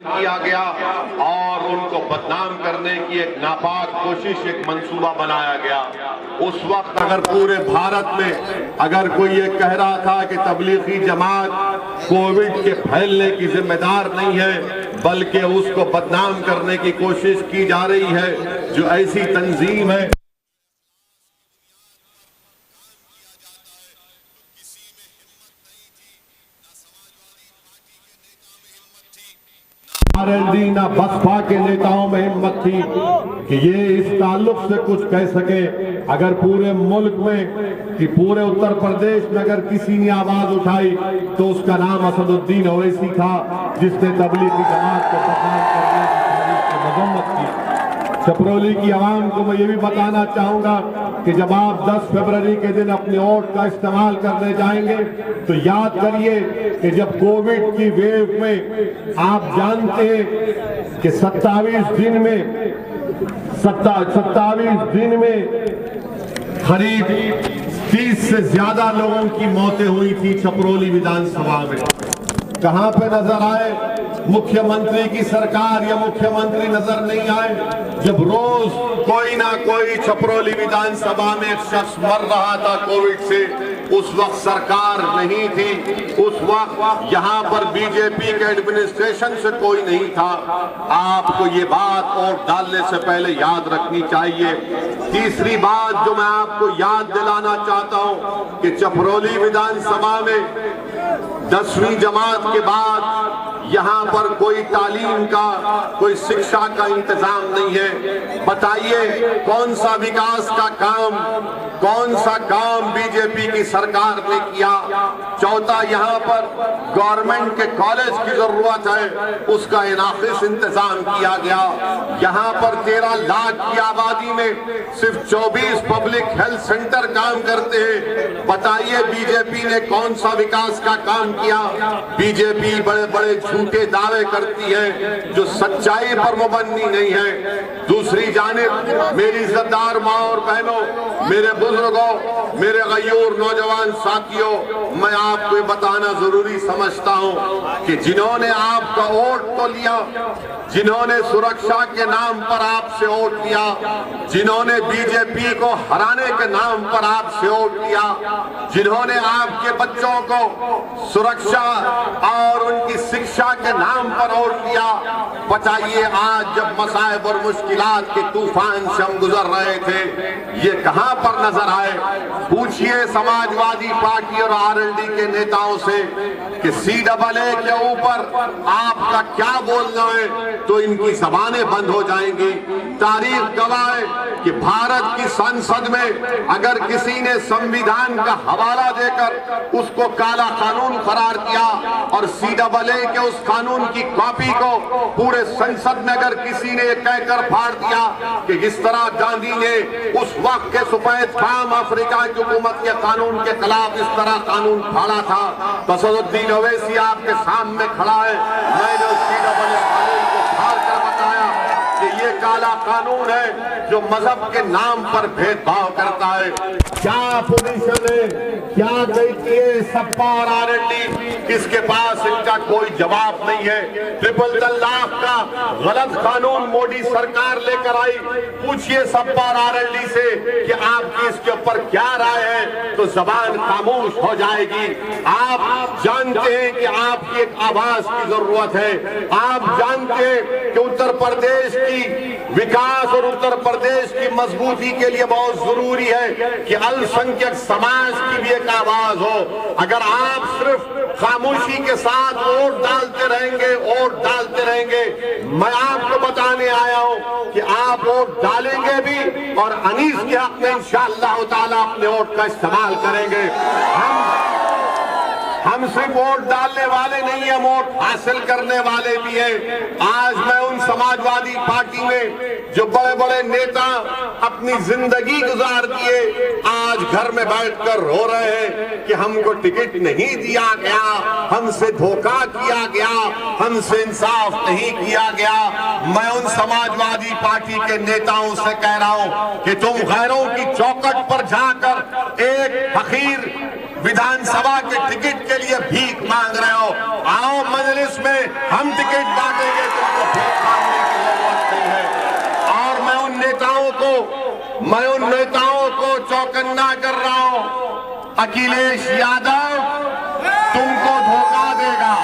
किया गया और उनको बदनाम करने की एक नापाक कोशिश, एक मंसूबा बनाया गया। उस वक्त अगर पूरे भारत में अगर कोई ये कह रहा था कि तबलीगी जमात कोविड के फैलने की जिम्मेदार नहीं है, बल्कि उसको बदनाम करने की कोशिश की जा रही है, जो ऐसी तंजीम है आरएलडी ना बसपा के नेताओं में हिम्मत थी कि ये इस ताल्लुक से कुछ कह सके। अगर पूरे मुल्क में कि पूरे उत्तर प्रदेश में अगर किसी ने आवाज उठाई तो उसका नाम असदुद्दीन ओवैसी था, जिसने तबलीगी जमात को बदनाम करने की मजम्मत की। छपरौली की आवाम को मैं ये भी बताना चाहूंगा कि जब आप 10 फरवरी के दिन अपने वोट का इस्तेमाल करने जाएंगे तो याद करिए कि जब कोविड की वेव में आप जानते हैं कि 27 दिन में करीब 30 से ज्यादा लोगों की मौतें हुई थी छपरौली विधानसभा में। कहां पे नजर आए मुख्यमंत्री की सरकार या मुख्यमंत्री नजर नहीं आए, जब रोज कोई ना कोई छपरौली विधानसभा में एक शख्स मर रहा था कोविड से, उस वक्त सरकार नहीं थी, उस वक्त यहां पर बीजेपी के एडमिनिस्ट्रेशन से कोई नहीं था। आपको ये बात वोट डालने से पहले याद रखनी चाहिए। तीसरी बात जो मैं आपको याद दिलाना चाहता हूं कि छपरौली विधानसभा में 10वीं जमात के बाद यहाँ पर कोई तालीम का, कोई शिक्षा का इंतजाम नहीं है। बताइए कौन सा विकास का काम, कौन सा काम बीजेपी की सरकार ने किया। चौथा, यहाँ पर गवर्नमेंट के कॉलेज की जरूरत है, उसका इनाफिस इंतजाम किया गया। यहाँ पर 13 लाख की आबादी में सिर्फ 24 पब्लिक हेल्थ सेंटर काम करते हैं। बताइए बीजेपी ने कौन सा विकास का काम किया। बीजेपी बड़े बड़े झूठे दावे करती है जो सच्चाई पर मुबन्नी नहीं है। दूसरी जानिब मेरी इज्जतदार माँ और बहनों, मेरे बुजुर्गों, मेरे गयूर नौजवान साथियों, मैं आपको बताना जरूरी समझता हूँ कि जिन्होंने आपका वोट तो लिया, जिन्होंने सुरक्षा के नाम पर आपसे वोट लिया, जिन्होंने बीजेपी को हराने के नाम पर आपसे वोट लिया, जिन्होंने आपके बच्चों को सुरक्षा और उनकी शिक्षा के नाम पर वोट लिया, बताइए आज जब मसाइब और मुश्किलात के तूफान से हम गुजर रहे थे, ये कहां पर नजर आए। पूछिए समाजवादी पार्टी और आरएलडी के नेताओं से कि CAA के ऊपर आपका क्या बोलना है, तो इनकी जबानें बंद हो जाएंगी। तारीख गवाह है कि भारत की संसद में अगर किसी ने संविधान का हवाला देकर उसको काला कानून करार दिया और CAA के उस कानून की कॉपी को पूरे संसद में अगर किसी ने कहकर फाड़ दिया कि जिस तरह गांधी ने उस वक्त के सफेद फाम अफ्रीका की हुकूमत के कानून के खिलाफ इस तरह कानून फाड़ा था, तो असदुद्दीन ओवैसी आपके सामने खड़ा है। मैंने उस CAA कानून को फाड़ कर बताया कि ये काला कानून है जो मजहब के नाम पर भेदभाव करता है। क्या पोजीशन है, क्या कहती है सपा और आरएलडी, किसके पास इनका कोई जवाब नहीं है। ट्रिपल तलाक का गलत कानून मोदी सरकार लेकर आई, पूछिए सपा और आरएलडी से कि आपकी इसके ऊपर क्या राय है, तो जबान खामोश हो जाएगी। आप जानते हैं कि आपकी एक आवाज की जरूरत है। आप जानते हैं कि उत्तर प्रदेश की विकास और उत्तर प्रदेश की मजबूती के लिए बहुत जरूरी है कि अल्पसंख्यक समाज की भी एक आवाज हो। अगर आप सिर्फ खामोशी के साथ वोट डालते रहेंगे, मैं आपको बताने आया हूं कि आप वोट डालेंगे भी और अनीस के हक में इंशाअल्लाह ताला अपने वोट का इस्तेमाल करेंगे। हम सिर्फ वोट डालने वाले नहीं है, वोट हासिल करने वाले भी हैं। आज मैं उन समाजवादी पार्टी में जो बड़े बड़े नेता अपनी जिंदगी गुजार दिए, आज घर में बैठकर रो रहे हैं कि हमको टिकट नहीं दिया गया, हमसे धोखा किया गया, हमसे इंसाफ नहीं किया गया। मैं उन समाजवादी पार्टी के नेताओं से कह रहा हूं कि तुम गैरों की चौखट पर जाकर एक फकीर विधानसभा के टिकट के लिए भीख मांग रहे हो, आओ मजलिस में हम टिकट बांटेंगे, तुमको भीख मांगने की जरूरत नहीं है। और मैं उन नेताओं को चौकन्ना कर रहा हूं, अखिलेश यादव तुमको धोखा देगा।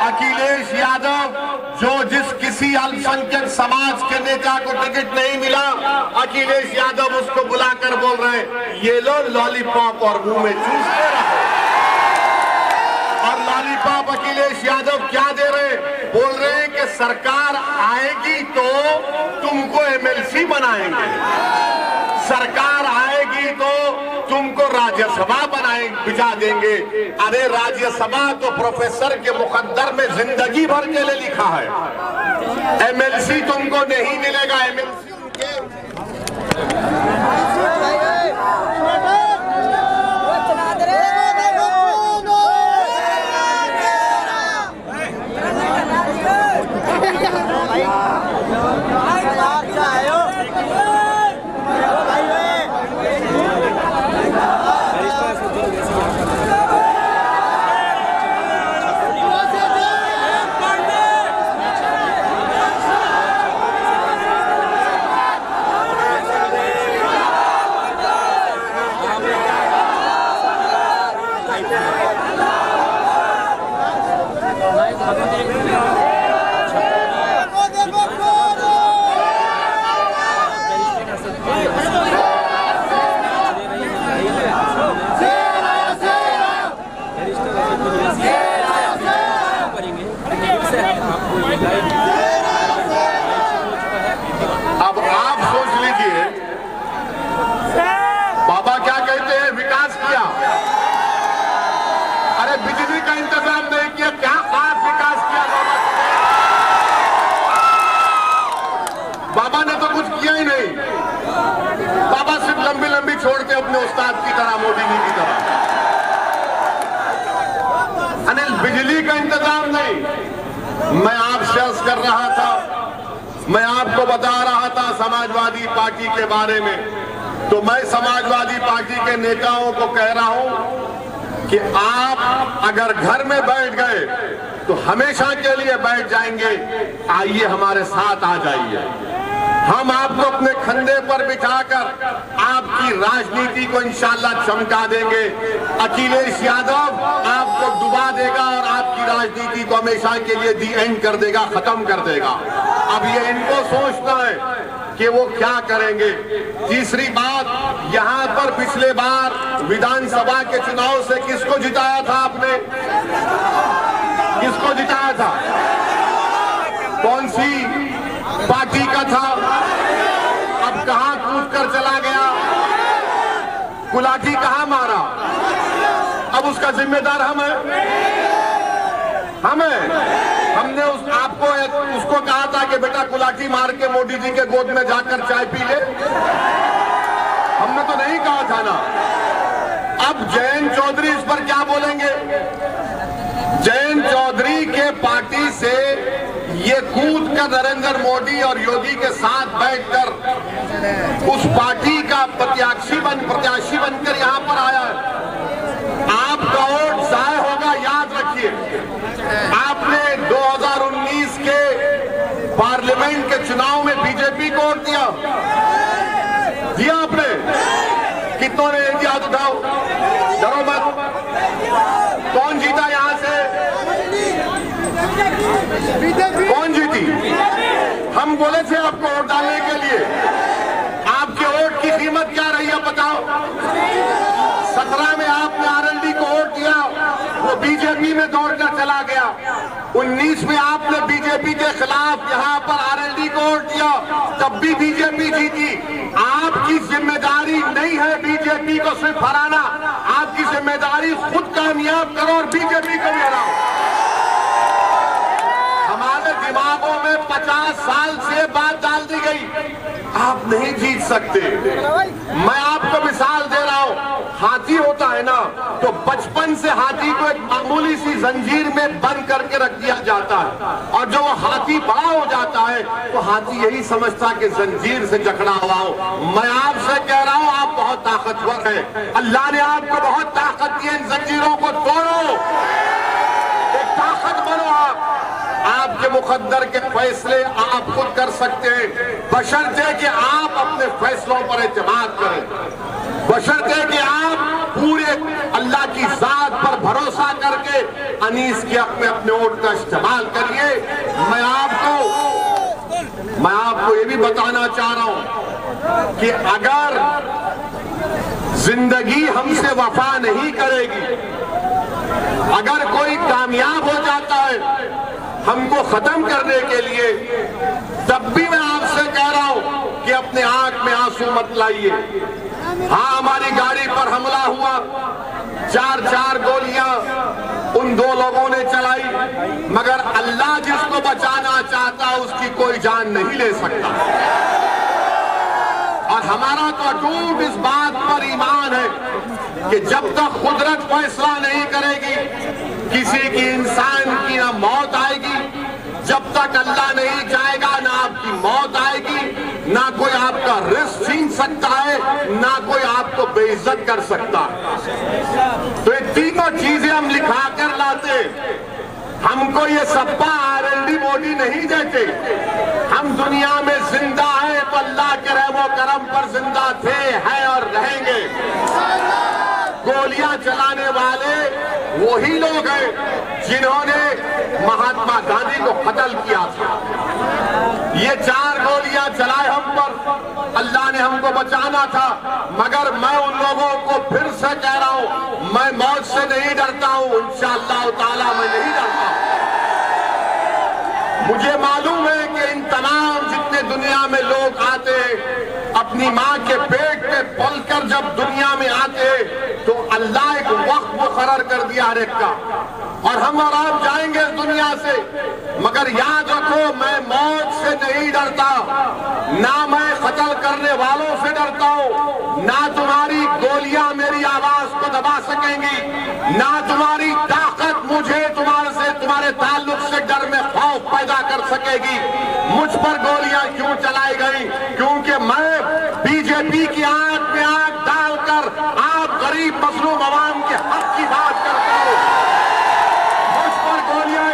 अखिलेश यादव जिस किसी अल्पसंख्यक समाज के नेता को टिकट नहीं मिला, अखिलेश यादव उसको बुलाकर बोल रहे हैं ये लो लॉलीपॉप और मुंह में चूसते रहो। और लॉलीपॉप अखिलेश यादव क्या दे रहे हैं? बोल रहे हैं कि सरकार आएगी तो तुमको एमएलसी बनाएंगे, सरकार आएगी तो तुमको राज्यसभा बिठा देंगे। अरे राज्यसभा तो प्रोफेसर के मुकद्दर में जिंदगी भर के लिए लिखा है, एमएलसी तुमको नहीं मिलेगा। एमएलसी अब आप सोच लीजिए, बाबा क्या कहते हैं विकास किया, अरे बिजली का इंतजाम नहीं किया, क्या खास विकास किया बाबा ने तो कुछ किया ही नहीं। बाबा सिर्फ लंबी लंबी छोड़ते अपने उस्ताद की तरह, मोदी जी की तरह। अनिल बिजली का इंतजाम नहीं। मैं आपसे अर्ज कर रहा था, मैं आपको बता रहा था समाजवादी पार्टी के बारे में, तो मैं समाजवादी पार्टी के नेताओं को कह रहा हूं कि आप अगर घर में बैठ गए तो हमेशा के लिए बैठ जाएंगे, आइए हमारे साथ आ जाइए। हम आपको अपने कंधे पर बिठाकर आपकी राजनीति को इंशाल्लाह चमका देंगे। अखिलेश यादव आपको डुबा देगा और आपकी राजनीति को हमेशा के लिए दी एंड कर देगा, खत्म कर देगा। अब ये इनको सोचना है कि वो क्या करेंगे। तीसरी बात, यहां पर पिछले बार विधानसभा के चुनाव से किसको जिताया था आपने? किसको जिताया था? कौन सी पार्टी का था? अब कहां कूद कर चला गया? गुलाटी कहां मारा? अब उसका जिम्मेदार हम है। हमने आपको उसको कहा था कि बेटा गुलाटी मार के मोदी जी के गोद में जाकर चाय पी ले, हमने तो नहीं कहा था ना। अब जयंत चौधरी इस पर क्या बोलेंगे? जयंत चौधरी के पार्टी से ये कूद कर नरेंद्र मोदी और योगी के साथ बैठकर उस पार्टी का प्रत्याशी बनकर यहां पर आया है। आपका वोट जाया होगा, याद रखिए। आपने 2019 के पार्लियामेंट के चुनाव में बीजेपी को वोट दिया आपने? कितनों ने दिया? उठाओ, डरो मत। कौन जीता यहां से? कौन जीती? हम बोले थे आपको वोट डालने के लिए। आपके वोट की कीमत क्या रही है बताओ? 17 में आपने आरएलडी को वोट दिया, वो बीजेपी में दौड़कर चला गया। 19 में आपने बीजेपी के खिलाफ यहां पर आरएलडी को वोट दिया, तब भी बीजेपी जीती। आपकी जिम्मेदारी नहीं है बीजेपी को सिर्फ हराना, आपकी जिम्मेदारी खुद कामयाब करो और बीजेपी को भी हराओ। हमारे दिमागों में 50 साल से बात डाल दी गई, आप नहीं जीत सकते। मैं आपको मिसाल दे रहा हूं, हाथी होता है ना, तो बचपन से हाथी को एक मामूली सी जंजीर में बंद करके रख दिया जाता है, और जब वो हाथी बड़ा हो जाता है तो हाथी यही समझता कि जंजीर से जकड़ा हुआ हूं। मैं आपसे कह रहा हूं, आप बहुत ताकतवर हैं, अल्लाह ने आपको बहुत ताकत दी है, इन जंजीरों को तोड़ो, एक ताकत बनो। आपके मुकद्दर के फैसले आप खुद कर सकते हैं, बशर्ते कि आप अपने फैसलों पर एतमाद करें, बशर्ते कि आप पूरे अल्लाह की जात पर भरोसा करके अनीस के हक में अपने वोट का इस्तेमाल करिए। मैं आपको ये भी बताना चाह रहा हूं कि अगर जिंदगी हमसे वफा नहीं करेगी, अगर कोई कामयाब हो जाता है हमको खत्म करने के लिए, तब भी मैं आपसे कह रहा हूं कि अपने आंख में आंसू मत लाइए। हाँ, हमारी गाड़ी पर हमला हुआ, 4 गोलियां उन 2 लोगों ने चलाई, मगर अल्लाह जिसको बचाना चाहता उसकी कोई जान नहीं ले सकता। और हमारा तो अटूट इस बात पर ईमान है कि जब तक कुदरत फैसला नहीं करेगी, किसी की इंसान की ना मौत आएगी, जब तक अल्लाह नहीं चाहेगा ना आपकी मौत आएगी, ना कोई आपका रिस्क छीन सकता है, ना कोई आपको बेइज्जत कर सकता है। तो ये तीनों चीजें हम लिखा कर लाते, हमको ये सप्पा RLD मोदी नहीं देते। हम दुनिया में जिंदा है तो अल्लाह के रहमो करम पर जिंदा थे, हैं और रहेंगे। गोलियां चलाने वाले वही लोग हैं जिन्होंने महात्मा गांधी को कत्ल किया था। ये 4 गोलियां चलाए हम पर, अल्लाह ने हमको बचाना था, मगर मैं उन लोगों को फिर से कह रहा हूं, मैं मौत से नहीं डरता हूं, इंशाअल्लाह ताला मैं नहीं डरता। मुझे मालूम है कि इन तमाम जितने दुनिया में लोग आते हैं, अपनी माँ के पेट पे पलकर जब दुनिया में आते हैं तो अल्लाह एक वक्त मुकर्रर कर दिया हर एक का, और हम और आप जाएंगे इस दुनिया से, मगर याद रखो मैं मौत से नहीं डरता, ना मैं कत्ल करने वालों से डरता हूं, ना तुम्हारी गोलियां मेरी आवाज को दबा सकेंगी, ना तुम्हारी ताकत मुझे तुम्हारे ताल्लुक से डर में खौफ पैदा कर सकेगी। मुझ पर गोलियां क्यों चलाई गई? क्योंकि मैं बीजेपी की आंख में आंख डालकर आप गरीब मजलूम अवाम के हक की बात करता हूं। मुझ पर गोलियां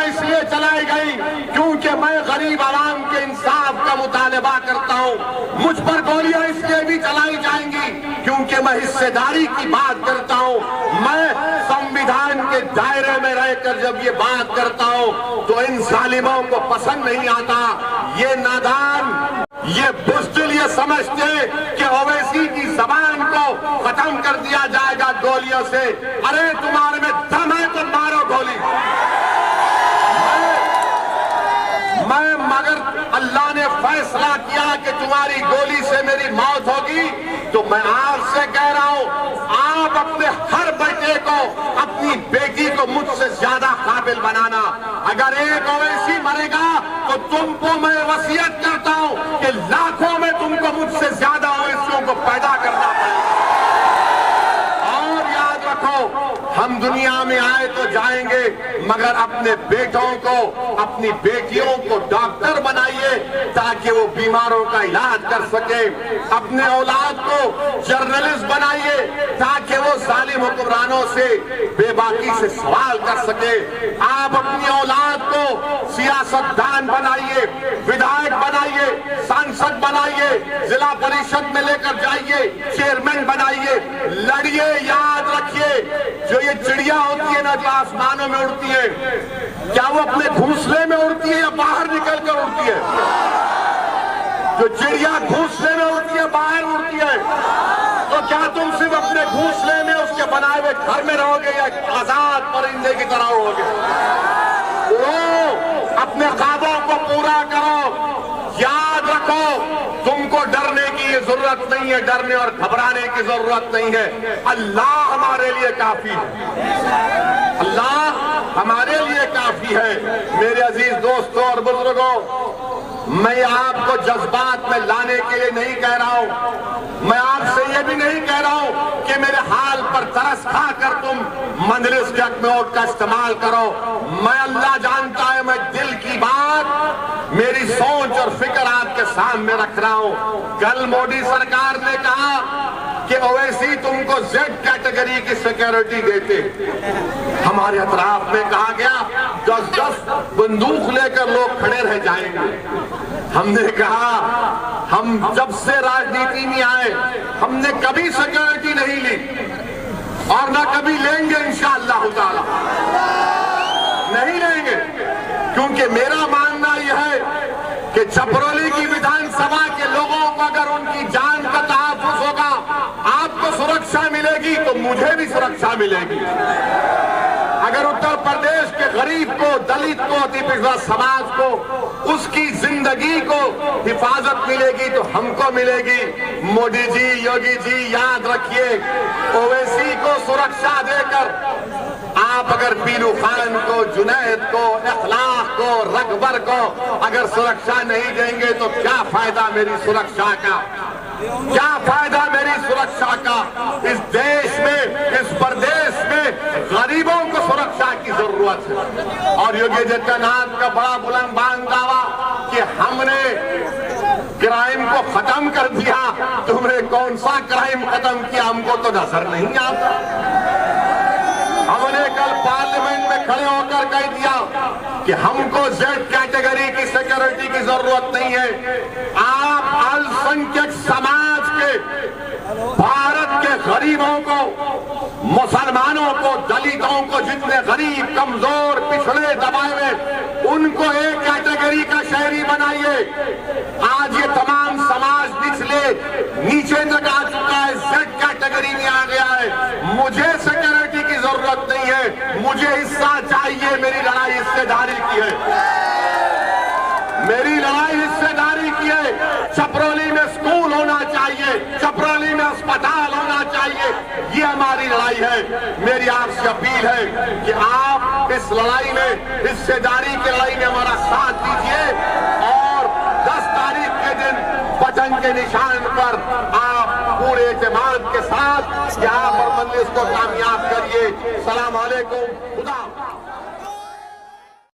इसलिए चलाई चलाई गई क्योंकि मैं गरीब आवाम के इंसाफ का मुतालबा करता हूं। मुझ पर गोलियां इसलिए भी चलाई जाएंगी क्योंकि मैं हिस्सेदारी की बात करता हूं। मैं संविधान के दायरे में रहकर जब ये बात करता हूं तो इन जालिमों को पसंद नहीं आता। ये नादान, ये बुज़दिल ये समझते कि ओवैसी की जबान को खत्म कर दिया जाएगा गोलियों से। अरे तुम्हारे में दम है तो मारो गोली। मगर अल्लाह ने फैसला किया कि तुम्हारी गोली से मेरी मौत होगी, तो मैं आपसे कह रहा हूं, आप अपने हर बेटे को, अपनी बेटी को मुझसे ज्यादा काबिल बनाना। अगर एक ओवैसी मरेगा तो तुमको मैं वसीयत करता हूं कि लाखों में तुमको मुझसे ज्यादा ओवैसियों को पैदा करना पड़ेगा। और याद रखो, हम दुनिया में आए तो जाएंगे, मगर अपने बेटों को, अपनी बेटियों को डॉक्टर बनाइए ताकि वो बीमारों का इलाज कर सके। अपने औलाद को जर्नलिस्ट बनाइए ताकि वो जालिम हुक्मरानों से बेबाकी से सवाल कर सके। आप अपनी औलाद को सियासतदान बनाइए, विधायक बनाइए, सांसद बनाइए, जिला परिषद में लेकर जाइए, चेयरमैन बनाइए, लड़िए। याद रखिए, जो ये चिड़िया होती है ना, जो आसमानों में उड़ती है, क्या वो अपने घोंसले में उड़ती है या बाहर निकल कर उड़ती है? जो चिड़िया घोंसले में उड़ती है, बाहर उड़ती है, तो क्या तुम सिर्फ अपने घोंसले में उसके बनाए हुए घर में रहोगे या आजाद परिंदे की तरह उड़ोगे? उड़ो, अपने ख्वाबों को पूरा करो। याद रखो, तुमको डरने की ये जरूरत नहीं है, डरने और घबराने की जरूरत नहीं है। अल्लाह हमारे लिए काफी है, अल्लाह हमारे लिए काफी है। मेरे अजीज दोस्तों और बुजुर्गों, मैं आपको जज्बात में लाने के लिए नहीं कह रहा हूं, मैं आपसे ये भी नहीं कह रहा हूं कि मेरे हाल पर तरस खाकर तुम मंजलिस के हक में वोट का इस्तेमाल करो। मैं, अल्लाह जानता है, मैं दिल की बात, मेरी सोच और फिक्र आपके सामने रख रहा हूं। कल मोदी सरकार ने कहा कि ओवैसी तुमको जेड कैटेगरी की सिक्योरिटी देते, हमारे अतराफ में कहा गया 10-10 बंदूक लेकर लोग खड़े रह जाएंगे। हमने कहा हम जब से राजनीति में आए हमने कभी सिक्योरिटी नहीं ली और ना कभी लेंगे, इंशाअल्लाह ताला नहीं लेंगे, क्योंकि मेरा मानना यह है कि छपरौली की विधानसभा के लोगों को अगर उनकी जान का तहफ्फुज़ होगा, आपको सुरक्षा मिलेगी तो मुझे भी सुरक्षा मिलेगी। अगर उत्तर प्रदेश के गरीब को, दलित को, अति पिछड़ा समाज को उसकी जिंदगी को हिफाजत मिलेगी तो हमको मिलेगी। मोदी जी, योगी जी, याद रखिए, ओवैसी को सुरक्षा देकर आप अगर पीलू खान को, जुनैद को, इखलाक को, रकबर को अगर सुरक्षा नहीं देंगे तो क्या फायदा मेरी सुरक्षा का, क्या फायदा मेरी सुरक्षा का। इस देश में, इस प्रदेश में गरीबों को सुरक्षा की जरूरत है। और योगी आदित्यनाथ का बड़ा बुलंदबान दावा कि हमने क्राइम को खत्म कर दिया, तुमने कौन सा क्राइम खत्म किया हमको तो नजर नहीं आता। हमने कल पार्लियामेंट में खड़े होकर कह दिया कि हमको जेड कैटेगरी की सिक्योरिटी की जरूरत नहीं है। आप अल्पसंख्यक समाज के, भारत के गरीबों को, मुसलमानों को, दलितों को, जितने गरीब, कमजोर, पिछड़े, दबाए हुए, उनको एक कैटेगरी का शहरी बनाइए। आज ये तमाम समाज नीचे तक आ चुका है, जेड कैटेगरी में आ गया है। मुझे सिक्योरिटी की जरूरत नहीं है, मुझे हिस्सा चाहिए। मेरी लड़ाई हिस्सेदारी की है, मेरी लड़ाई हिस्सेदारी की है। छपरौली में स्कूल होना चाहिए, छपरौली में अस्पताल होना चाहिए, ये हमारी लड़ाई है। मेरी आपसे अपील है कि आप इस लड़ाई में, हिस्सेदारी की लड़ाई में हमारा साथ दीजिए और 10 तारीख के दिन बटन के निशान पर आप पूरे एतमाद के साथ यहाँ पर मंजिल को कामयाब करिए। सलाम अलैकुम, खुदा।